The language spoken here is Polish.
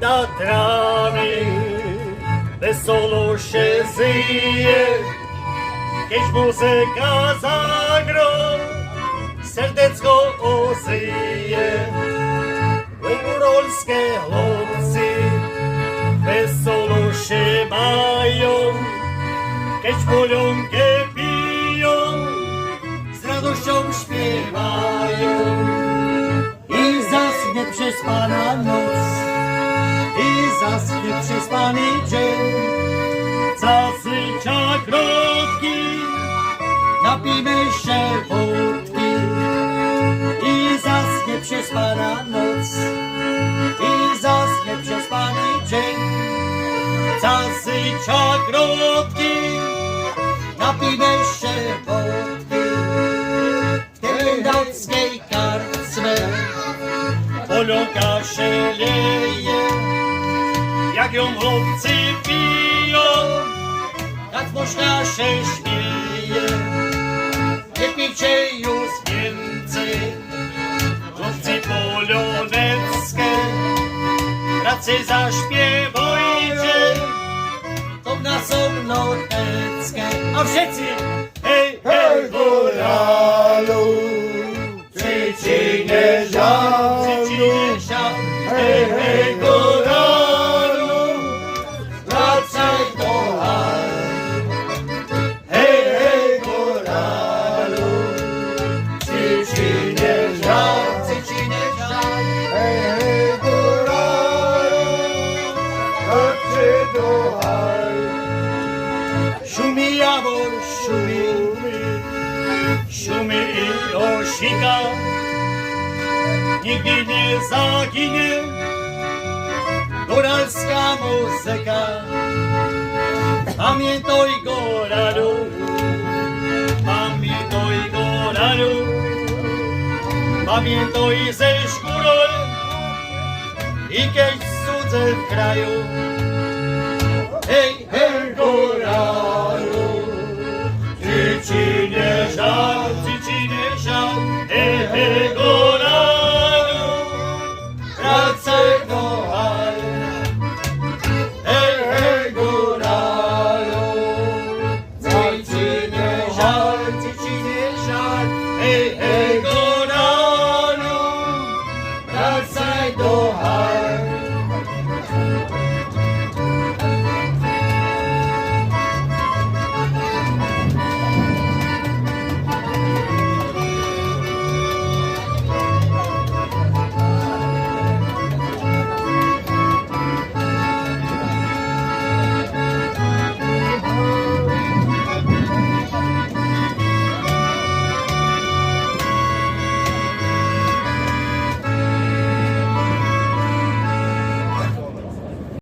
Tatrami, wesoło się żyje, kiedy muzyka zagro, serdecko ozyje. Górolskie chłopcy wesoło się mają, kiedy polionkę piją, z radością śpiewają. I zasnie przespana noc, i zasnie przespany dzień. Za życia krótki napijmy się wódki. I zasnie przespana noc, i zasnie przespany dzień. Za życia krótki napijmy się wódki. W tej dackiej karczmie polonka się leje, jak ją chłopcy piją, tak można się śmieje. Nie pijcie już więcej, chłopcy poloneckie, raczej zaśpiewajcie, to na są noteckie. A wszyscy, hej, hej, góralu, czy ci nie żal, czy ci nie żal, hej, hej, góralu, wracaj do hal. Hej, hej, góralu, czy ci nie żal, czy ci nie żal, hej, hej, góralu, wracaj do hal. Szumi jawor, szumi, szumi i osika, nigdy nie zaginie góralska muzyka. Pamiętaj góralu, pamiętaj góralu, pamiętaj ze szkórol i kiedyś cudze w kraju. Hej,